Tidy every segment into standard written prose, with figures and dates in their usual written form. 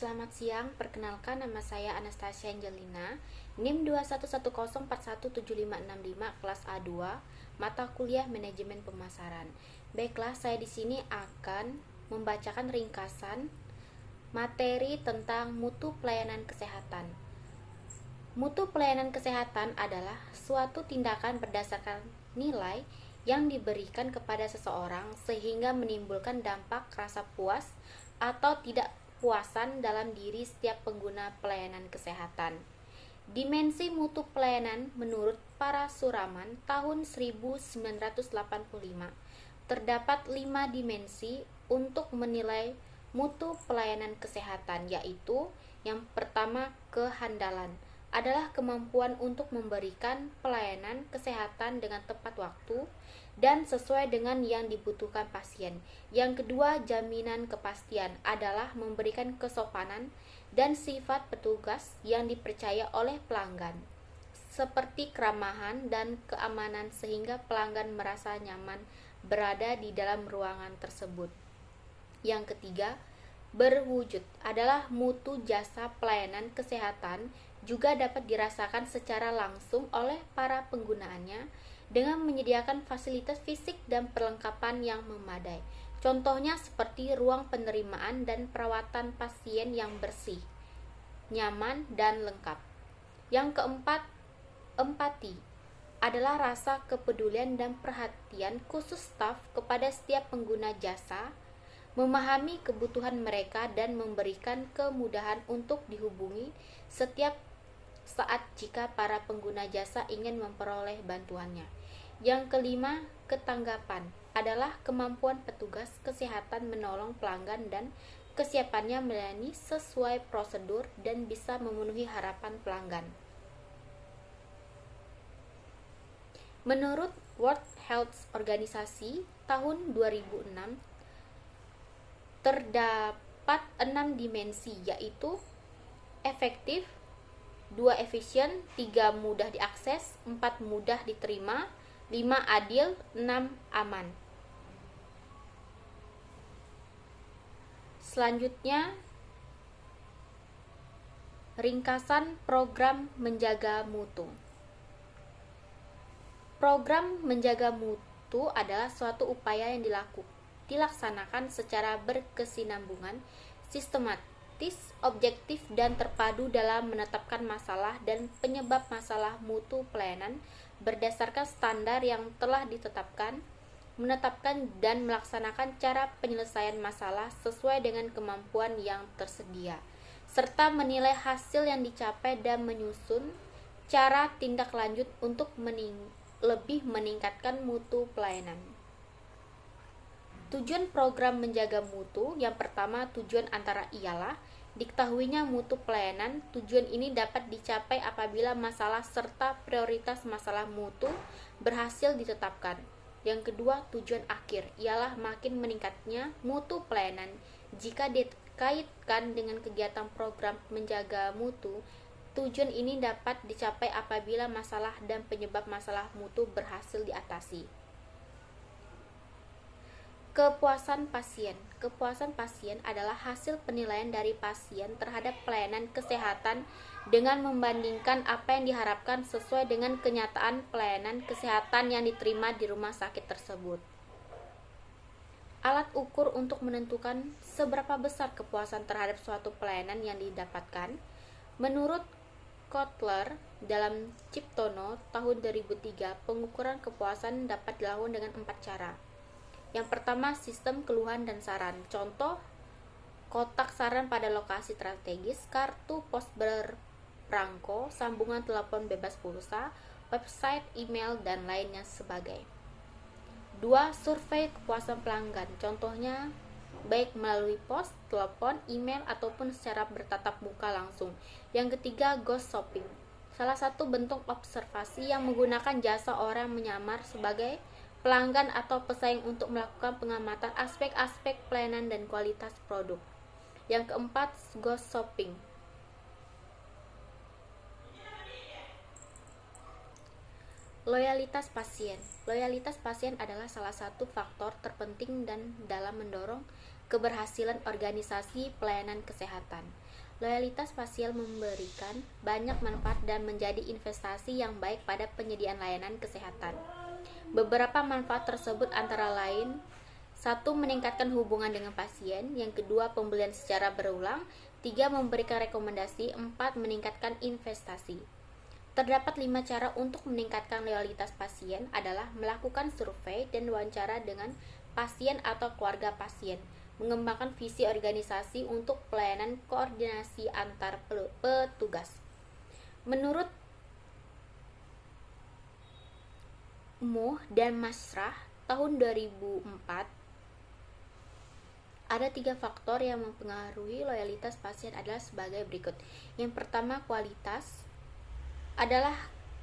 Selamat siang, perkenalkan nama saya Anastasia Angelina, NIM 21104175565 kelas A2, mata kuliah Manajemen Pemasaran. Baiklah, saya di sini akan membacakan ringkasan materi tentang mutu pelayanan kesehatan. Mutu pelayanan kesehatan adalah suatu tindakan berdasarkan nilai yang diberikan kepada seseorang sehingga menimbulkan dampak rasa puas atau tidak puasan dalam diri setiap pengguna pelayanan kesehatan. Dimensi mutu pelayanan menurut Parasuraman tahun 1985 terdapat 5 dimensi untuk menilai mutu pelayanan kesehatan, yaitu yang pertama, kehandalan adalah kemampuan untuk memberikan pelayanan kesehatan dengan tepat waktu dan sesuai dengan yang dibutuhkan pasien. Yang kedua, jaminan kepastian adalah memberikan kesopanan dan sifat petugas yang dipercaya oleh pelanggan, seperti keramahan dan keamanan sehingga pelanggan merasa nyaman berada di dalam ruangan tersebut. Yang ketiga, berwujud adalah mutu jasa pelayanan kesehatan juga dapat dirasakan secara langsung oleh para penggunaannya dengan menyediakan fasilitas fisik dan perlengkapan yang memadai. Contohnya seperti ruang penerimaan dan perawatan pasien yang bersih, nyaman, dan lengkap. Yang keempat, empati adalah rasa kepedulian dan perhatian khusus staf kepada setiap pengguna jasa, memahami kebutuhan mereka dan memberikan kemudahan untuk dihubungi setiap saat jika para pengguna jasa ingin memperoleh bantuannya. Yang kelima, ketanggapan adalah kemampuan petugas kesehatan menolong pelanggan dan kesiapannya melayani sesuai prosedur dan bisa memenuhi harapan pelanggan. Menurut World Health Organization tahun 2006 terdapat 6 dimensi, yaitu efektif, 2 efisien, 3 mudah diakses, 4 mudah diterima, 5 adil, 6 aman. Selanjutnya, ringkasan program menjaga mutu. Program menjaga mutu adalah suatu upaya yang dilaksanakan secara berkesinambungan, sistematis, objektif, dan terpadu dalam menetapkan masalah dan penyebab masalah mutu pelayanan berdasarkan standar yang telah ditetapkan, menetapkan dan melaksanakan cara penyelesaian masalah sesuai dengan kemampuan yang tersedia, serta menilai hasil yang dicapai dan menyusun cara tindak lanjut untuk lebih meningkatkan mutu pelayanan. Tujuan program menjaga mutu yang pertama, tujuan antara ialah diketahuinya mutu pelayanan. Tujuan ini dapat dicapai apabila masalah serta prioritas masalah mutu berhasil ditetapkan. Yang kedua, tujuan akhir ialah makin meningkatnya mutu pelayanan jika dikaitkan dengan kegiatan program menjaga mutu. Tujuan ini dapat dicapai apabila masalah dan penyebab masalah mutu berhasil diatasi. Kepuasan pasien. Kepuasan pasien adalah hasil penilaian dari pasien terhadap pelayanan kesehatan dengan membandingkan apa yang diharapkan sesuai dengan kenyataan pelayanan kesehatan yang diterima di rumah sakit tersebut. Alat ukur untuk menentukan seberapa besar kepuasan terhadap suatu pelayanan yang didapatkan. Menurut Kotler dalam Ciptono tahun 2003, pengukuran kepuasan dapat dilakukan dengan 4 cara. Yang pertama, sistem keluhan dan saran. Contoh, kotak saran pada lokasi strategis, kartu pos berperangko, sambungan telepon bebas pulsa, website, email, dan lainnya sebagai. 2. Survei kepuasan pelanggan. Contohnya, baik melalui pos, telepon, email, ataupun secara bertatap muka langsung. Yang ketiga, ghost shopping. Salah satu bentuk observasi yang menggunakan jasa orang menyamar sebagai pelanggan atau pesaing untuk melakukan pengamatan aspek-aspek pelayanan dan kualitas produk. Yang keempat, ghost shopping. Loyalitas pasien. Loyalitas pasien adalah salah satu faktor terpenting dan dalam mendorong keberhasilan organisasi pelayanan kesehatan. Loyalitas pasien memberikan banyak manfaat dan menjadi investasi yang baik pada penyediaan layanan kesehatan. Beberapa manfaat tersebut antara lain: 1. Meningkatkan hubungan dengan pasien. Yang kedua, pembelian secara berulang. 3. Memberikan rekomendasi. 4. Meningkatkan investasi. Terdapat 5 cara untuk meningkatkan loyalitas pasien adalah melakukan survei dan wawancara dengan pasien atau keluarga pasien, mengembangkan visi organisasi untuk pelayanan koordinasi antar petugas. Menurut Moh dan Masrah tahun 2004, ada 3 faktor yang mempengaruhi loyalitas pasien adalah sebagai berikut. Yang pertama, kualitas adalah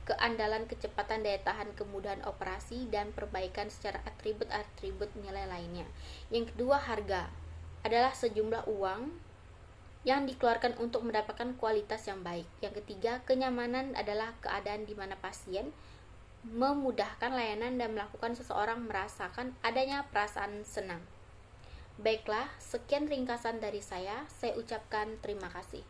keandalan, kecepatan, daya tahan, kemudahan operasi, dan perbaikan secara atribut-atribut nilai lainnya. Yang kedua, harga adalah sejumlah uang yang dikeluarkan untuk mendapatkan kualitas yang baik. Yang ketiga, kenyamanan adalah keadaan di mana pasien memudahkan layanan dan melakukan seseorang merasakan adanya perasaan senang. Baiklah, sekian ringkasan dari saya ucapkan terima kasih.